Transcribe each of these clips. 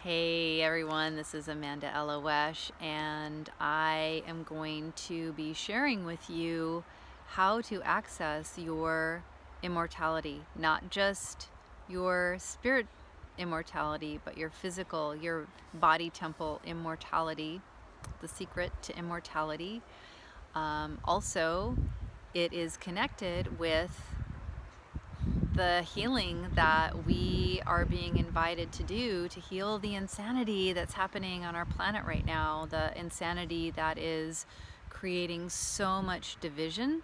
Hey everyone, this is Amanda Elo'esh, and I am going to be sharing with you how to access your immortality, not just your spirit immortality, but your physical, your body temple immortality, the secret to immortality. Also, it is connected with the healing that we are being invited to do to heal the insanity that's happening on our planet right now, the insanity that is creating so much division,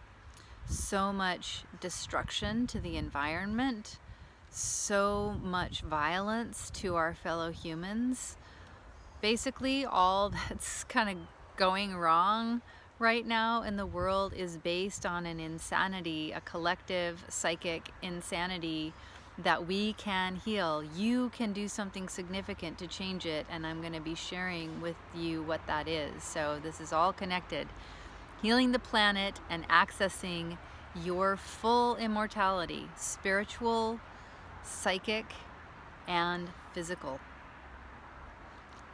so much destruction to the environment, so much violence to our fellow humans. Basically, all that's kind of going wrong right now in the world is based on an insanity, a collective psychic insanity that we can heal. You can do something significant to change it, and I'm going to be sharing with you what that is. So this is all connected. Healing the planet and accessing your full immortality, spiritual, psychic, and physical.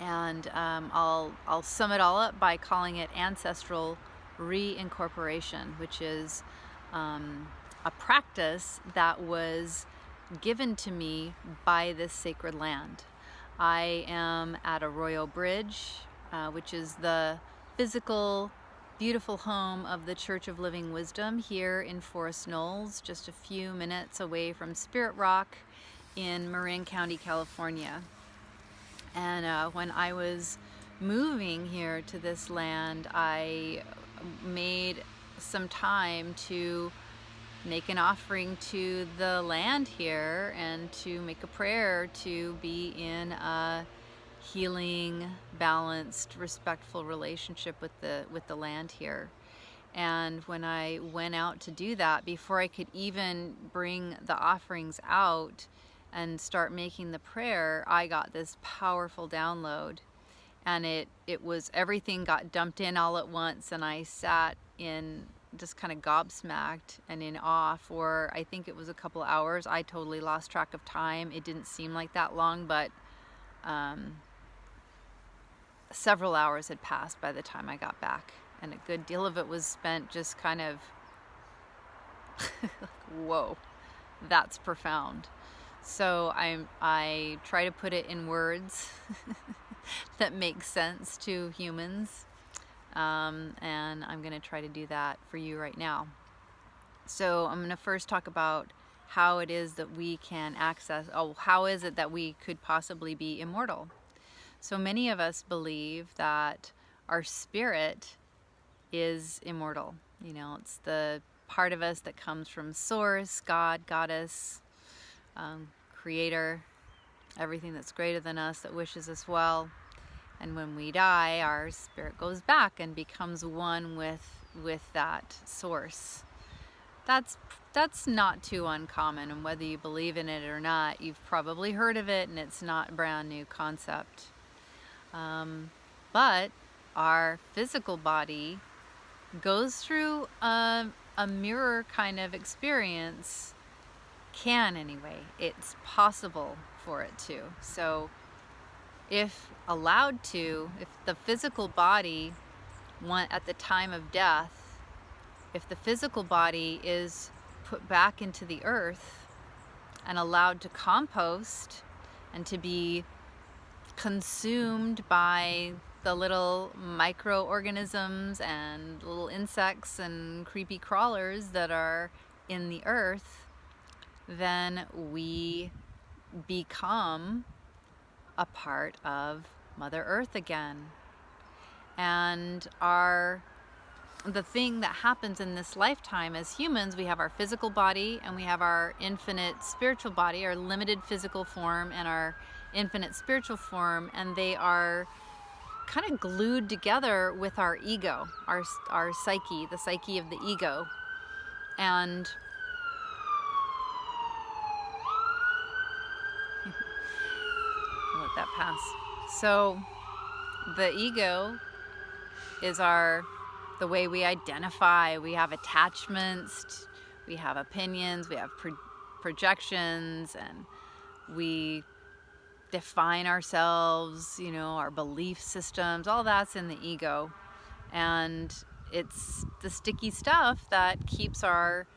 And I'll sum it all up by calling it ancestral reincorporation, which is a practice that was given to me by this sacred land. I am at Arroyo Bridge, which is the physical, beautiful home of the Church of Living Wisdom here in Forest Knolls, just a few minutes away from Spirit Rock in Marin County, California. And when I was moving here to this land, I made some time to make an offering to the land here and to make a prayer to be in a healing, balanced, respectful relationship with the land here. And when I went out to do that, before I could even bring the offerings out and start making the prayer, I got this powerful download, and it was everything got dumped in all at once, and I sat in just kind of gobsmacked and in awe for, I think it was a couple hours. I totally lost track of time. It didn't seem like that long, but several hours had passed by the time I got back, and a good deal of it was spent just kind of whoa, that's profound. So I try to put it in words that make sense to humans, and I'm going to try to do that for you right now. So I'm going to first talk about how it is that we can access, how is it that we could possibly be immortal? So many of us believe that our spirit is immortal. You know, it's the part of us that comes from Source, God, Goddess, Creator, everything that's greater than us, that wishes us well. And when we die, our spirit goes back and becomes one with that source. That's not too uncommon, and whether you believe in it or not, you've probably heard of it, and it's not a brand new concept. But our physical body goes through a mirror kind of experience. Can anyway. It's possible for it to. So if allowed to, if the physical body at the time of death, if the physical body is put back into the earth and allowed to compost and to be consumed by the little microorganisms and little insects and creepy crawlers that are in the earth, then we become a part of Mother Earth again. And the thing that happens in this lifetime as humans, we have our physical body and we have our infinite spiritual body, our limited physical form and our infinite spiritual form, and they are kind of glued together with our ego, our psyche, the psyche of the ego. And let that pass. So the ego is the way we identify. We have attachments, we have opinions, we have projections, and we define ourselves, our belief systems, all that's in the ego. And it's the sticky stuff that keeps our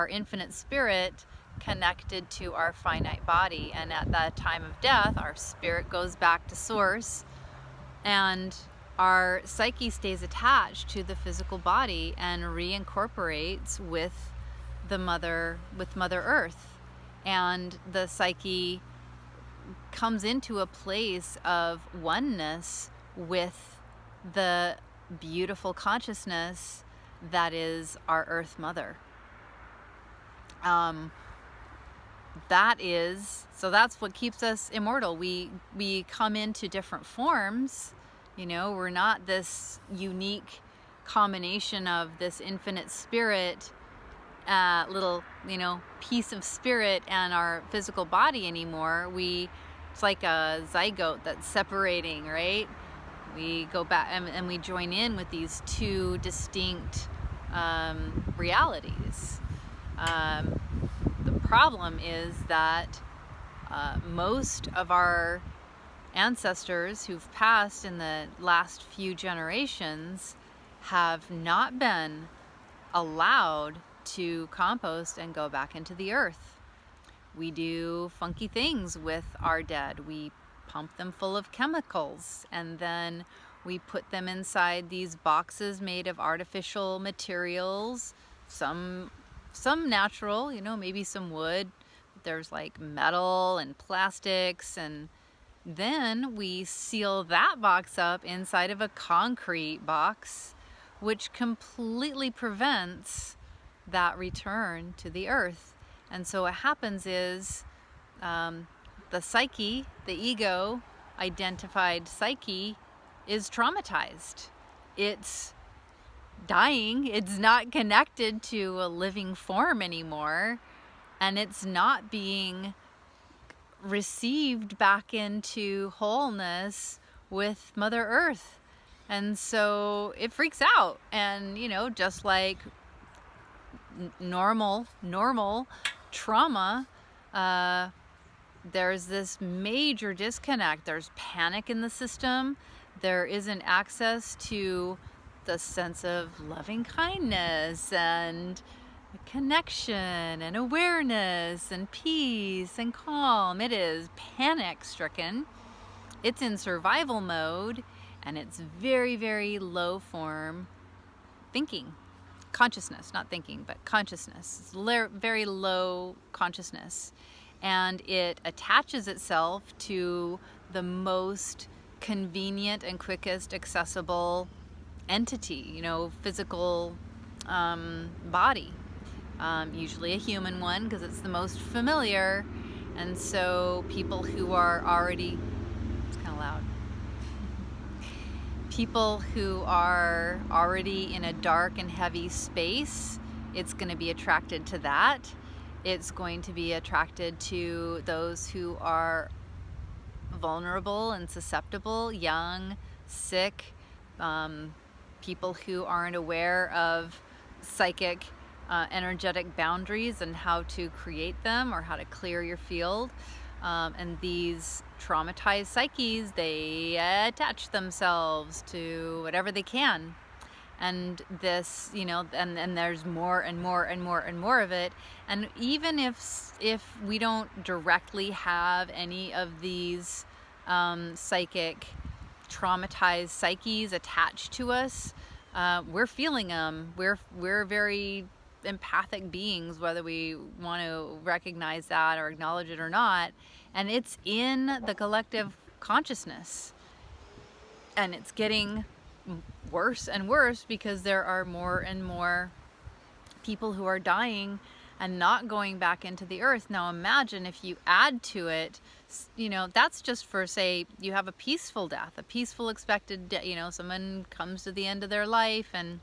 infinite spirit connected to our finite body. And at that time of death, our spirit goes back to source, and our psyche stays attached to the physical body and reincorporates with Mother Earth. And the psyche comes into a place of oneness with the beautiful consciousness that is our Earth Mother. That's what keeps us immortal. We come into different forms. We're not this unique combination of this infinite spirit, little piece of spirit and our physical body anymore. It's like a zygote that's separating, right? We go back and we join in with these two distinct realities. The problem is that most of our ancestors who've passed in the last few generations have not been allowed to compost and go back into the earth. We do funky things with our dead. We pump them full of chemicals, and then we put them inside these boxes made of artificial materials, some natural, maybe some wood. There's like metal and plastics, and then we seal that box up inside of a concrete box, which completely prevents that return to the earth. And so what happens is the psyche, the ego identified psyche, is traumatized. It's dying. It's not connected to a living form anymore, and it's not being received back into wholeness with Mother Earth. And so it freaks out. And just like normal trauma, there's this major disconnect. There's panic in the system. There isn't access to the sense of loving kindness and connection and awareness and peace and calm. It is panic stricken. It's in survival mode, and it's very, very low form thinking. Consciousness, not thinking, but consciousness. It's very low consciousness. And it attaches itself to the most convenient and quickest accessible entity, physical body. Usually a human one, because it's the most familiar. And so people who are already, it's kind of loud. People who are already in a dark and heavy space, it's going to be attracted to that. It's going to be attracted to those who are vulnerable and susceptible, young, sick, people who aren't aware of psychic, energetic boundaries and how to create them or how to clear your field. And these traumatized psyches, they attach themselves to whatever they can. And this, and there's more and more and more and more of it. And even if we don't directly have any of these psychic traumatized psyches attached to us, we're feeling them. We're very empathic beings, whether we want to recognize that or acknowledge it or not. And it's in the collective consciousness. And it's getting worse and worse because there are more and more people who are dying and not going back into the earth. Now imagine if you add to it, that's just for, say, you have a peaceful death, a peaceful expected death. Someone comes to the end of their life and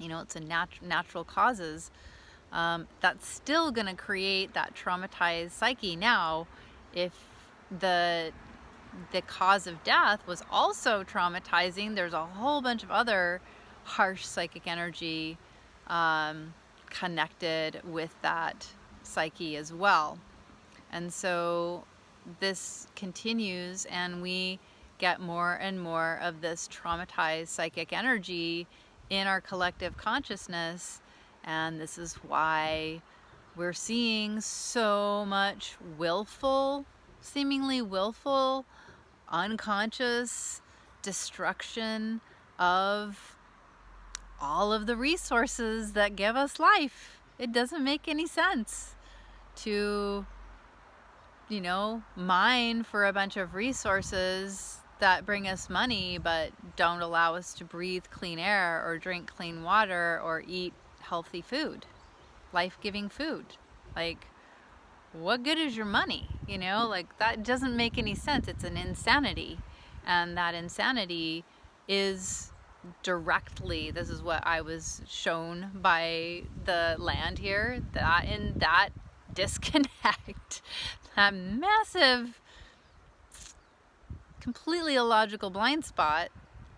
it's a natural causes. That's still going to create that traumatized psyche. Now, if the cause of death was also traumatizing, there's a whole bunch of other harsh psychic energy connected with that psyche as well. And so this continues and we get more and more of this traumatized psychic energy in our collective consciousness, and this is why we're seeing so much seemingly willful, unconscious destruction of all of the resources that give us life. It doesn't make any sense to, mine for a bunch of resources that bring us money but don't allow us to breathe clean air or drink clean water or eat healthy food, life-giving food. Like, what good is your money? Like, that doesn't make any sense. It's an insanity. And that insanity is directly, this is what I was shown by the land here, that in that disconnect, that massive, completely illogical blind spot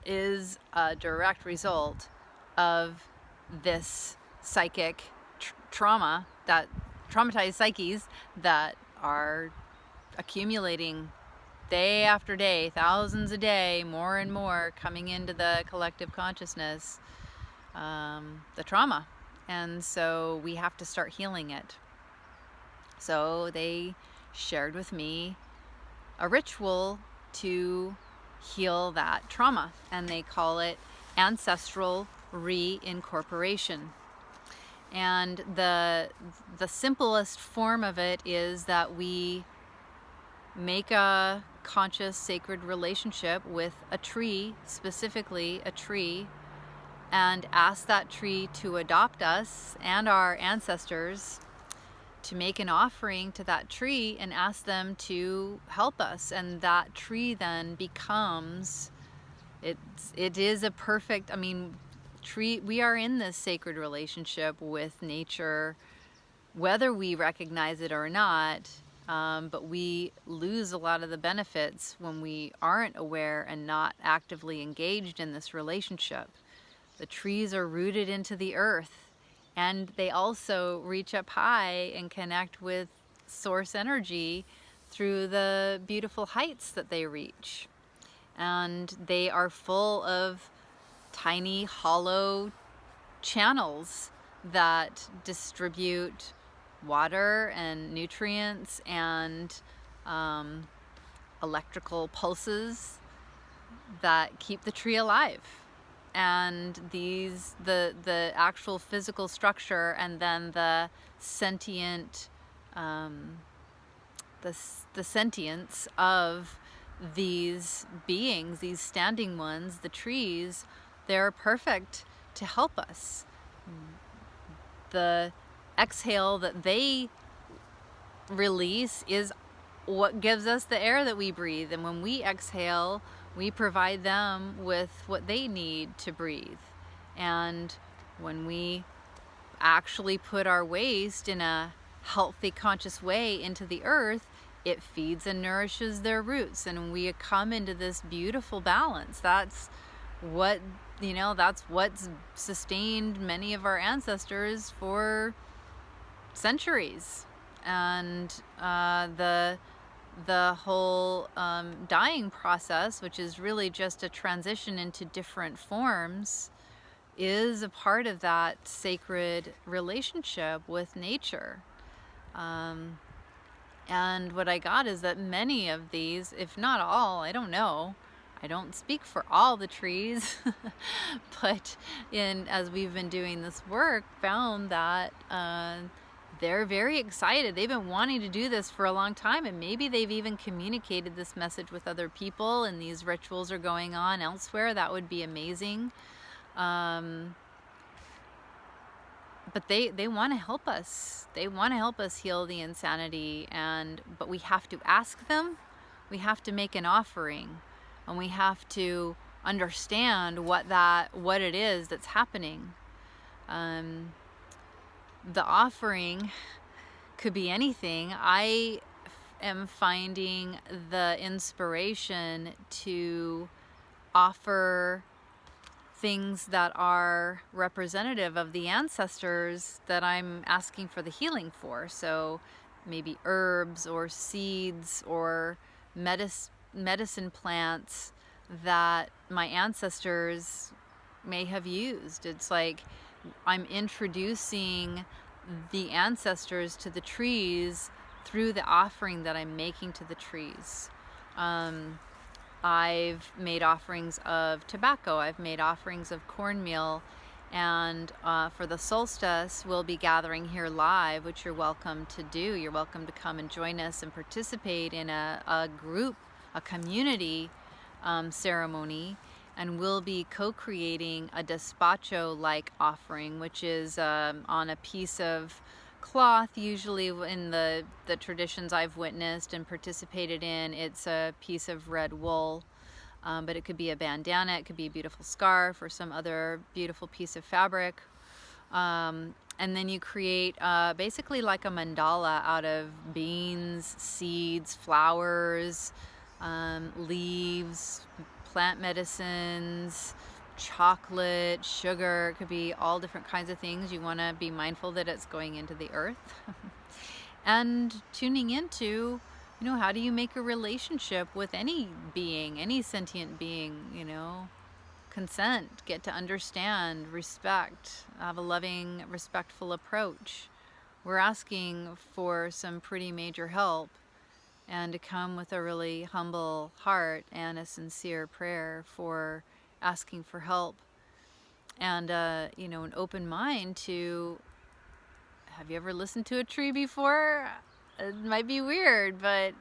is a direct result of this psychic trauma, that traumatized psyches that are accumulating day after day, thousands a day, more and more coming into the collective consciousness, the trauma. And so we have to start healing it. So they shared with me a ritual to heal that trauma, and they call it ancestral reincorporation. And the simplest form of it is that we make a conscious sacred relationship with a tree, specifically a tree, and ask that tree to adopt us and our ancestors, to make an offering to that tree and ask them to help us. And that tree then becomes, it is a perfect, tree. We are in this sacred relationship with nature, whether we recognize it or not. But we lose a lot of the benefits when we aren't aware and not actively engaged in this relationship. The trees are rooted into the earth, and they also reach up high and connect with source energy through the beautiful heights that they reach. And they are full of tiny hollow channels that distribute water and nutrients and electrical pulses that keep the tree alive. And the actual physical structure, and then the sentient, the sentience of these beings, these standing ones, the trees, they're perfect to help us. The exhale that they release is what gives us the air that we breathe, and when we exhale, we provide them with what they need to breathe. And when we actually put our waste in a healthy, conscious way into the earth, it feeds and nourishes their roots, and we come into this beautiful balance. That's what, that's what's sustained many of our ancestors for centuries. And the whole dying process, which is really just a transition into different forms, is a part of that sacred relationship with nature. And what I got is that many of these, if not all, I don't know, I don't speak for all the trees, but as we've been doing this work, found that they're very excited. They've been wanting to do this for a long time, and maybe they've even communicated this message with other people, and these rituals are going on elsewhere. That would be amazing. But they want to help us. They want to help us heal the insanity, but we have to ask them. We have to make an offering, and we have to understand what it is that's happening. The offering could be anything. I am finding the inspiration to offer things that are representative of the ancestors that I'm asking for the healing for. So maybe herbs or seeds or medicine plants that my ancestors may have used. It's like I'm introducing the ancestors to the trees through the offering that I'm making to the trees. I've made offerings of tobacco, I've made offerings of cornmeal, and for the solstice, we'll be gathering here live, which you're welcome to do. You're welcome to come and join us and participate in a group, a community ceremony, and we'll be co-creating a despacho-like offering, which is on a piece of cloth. Usually in the traditions I've witnessed and participated in, it's a piece of red wool, but it could be a bandana, it could be a beautiful scarf or some other beautiful piece of fabric. And then you create basically like a mandala out of beans, seeds, flowers, leaves, plant medicines, chocolate, sugar. It could be all different kinds of things. You want to be mindful that it's going into the earth. And tuning into, how do you make a relationship with any being, any sentient being, consent, get to understand, respect, have a loving, respectful approach. We're asking for some pretty major help, and to come with a really humble heart and a sincere prayer for asking for help, and an open mind to, have you ever listened to a tree before? It might be weird, but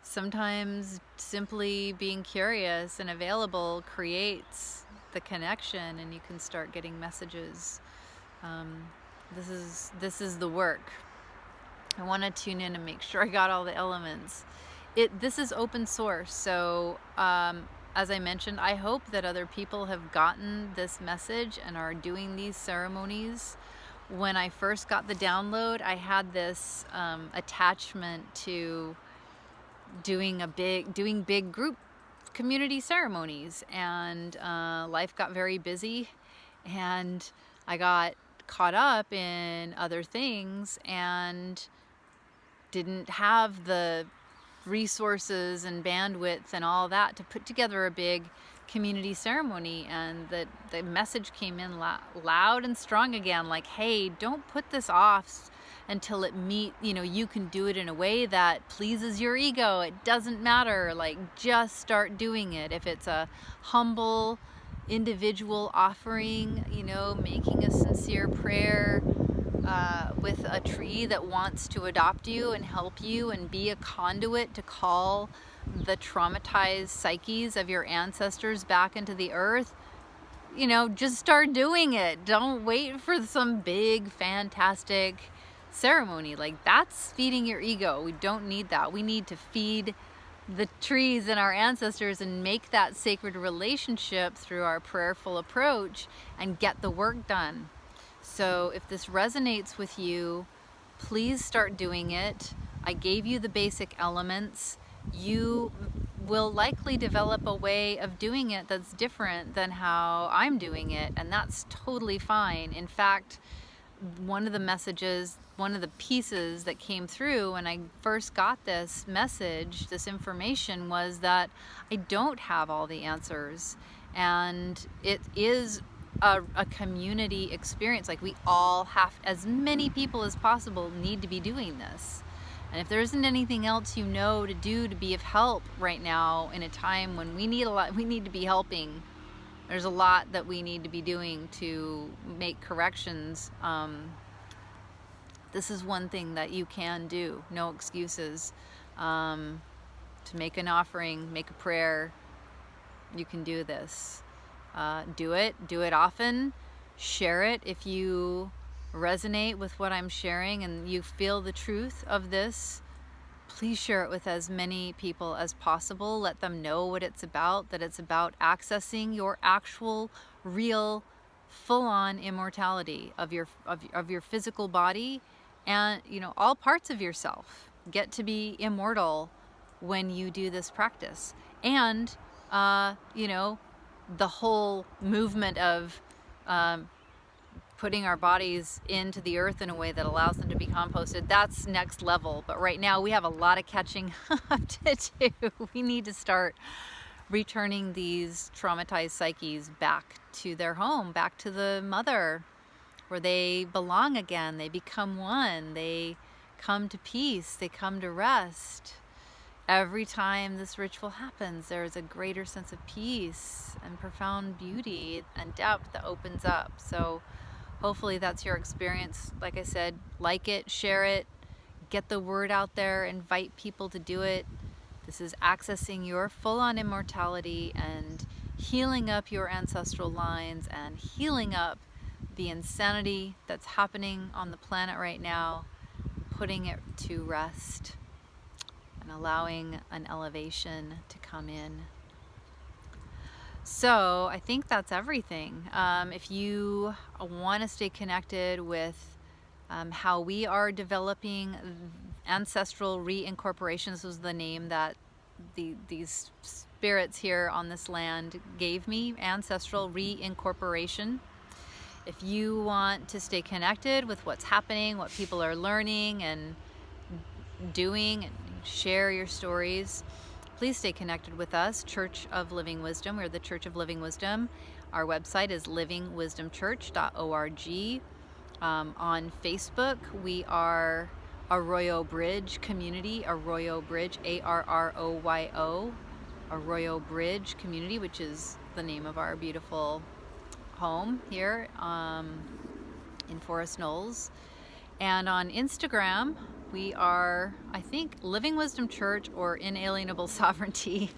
sometimes simply being curious and available creates the connection, and you can start getting messages. This is the work. I want to tune in and make sure I got all the elements. This is open source, so as I mentioned, I hope that other people have gotten this message and are doing these ceremonies. When I first got the download, I had this attachment to doing big group community ceremonies, and life got very busy, and I got caught up in other things and didn't have the resources and bandwidth and all that to put together a big community ceremony. And the message came in loud and strong again, like, hey, don't put this off until you can do it in a way that pleases your ego. It doesn't matter, like, just start doing it. If it's a humble individual offering, making a sincere prayer with a tree that wants to adopt you and help you and be a conduit to call the traumatized psyches of your ancestors back into the earth, just start doing it. Don't wait for some big, fantastic ceremony. Like, that's feeding your ego. We don't need that. We need to feed the trees and our ancestors and make that sacred relationship through our prayerful approach and get the work done. So if this resonates with you, please start doing it. I gave you the basic elements. You will likely develop a way of doing it that's different than how I'm doing it, and that's totally fine. In fact, one of the pieces that came through when I first got this message, this information, was that I don't have all the answers, and it is a community experience. Like, we all have, as many people as possible need to be doing this. And if there isn't anything else to do to be of help right now in a time when we need to be helping, there's a lot that we need to be doing to make corrections. This is one thing that you can do, no excuses. To make an offering, make a prayer, you can do this. Do it often, share it if you resonate with what I'm sharing and you feel the truth of this. Please share it with as many people as possible. Let them know what it's about, that it's about accessing your actual, real, full-on immortality of your physical body, and all parts of yourself get to be immortal when you do this practice. And the whole movement of putting our bodies into the earth in a way that allows them to be composted, that's next level. But right now we have a lot of catching up to do. We need to start returning these traumatized psyches back to their home, back to the mother, where they belong again. They become one. They come to peace. They come to rest. Every time this ritual happens, there is a greater sense of peace and profound beauty and depth that opens up. So hopefully that's your experience. Like I said, like it, share it, get the word out there, invite people to do it. This is accessing your full-on immortality and healing up your ancestral lines and healing up the insanity that's happening on the planet right now, putting it to rest and allowing an elevation to come in. So I think that's everything. If you want to stay connected with how we are developing ancestral reincorporation, this was the name that these spirits here on this land gave me, ancestral reincorporation. If you want to stay connected with what's happening, what people are learning and doing, and share your stories, please stay connected with us, Church of Living Wisdom. We're the Church of Living Wisdom. Our website is livingwisdomchurch.org. On Facebook, we are Arroyo Bridge Community, Arroyo Bridge, ARROYO, Arroyo Bridge Community, which is the name of our beautiful home here in Forest Knolls. And on Instagram, we are, I think, Living Wisdom Church or Inalienable Sovereignty.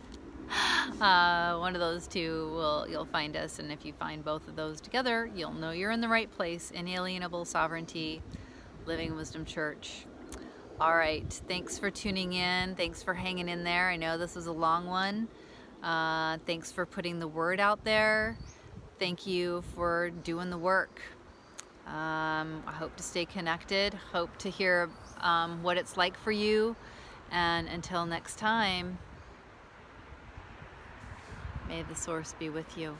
One of those two, you'll find us, and if you find both of those together, you'll know you're in the right place. Inalienable Sovereignty, Living Wisdom Church. All right, thanks for tuning in. Thanks for hanging in there. I know this was a long one. Thanks for putting the word out there. Thank you for doing the work. I hope to stay connected, hope to hear what it's like for you, and until next time, may the source be with you.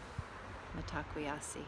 Mitakuye Oyasin.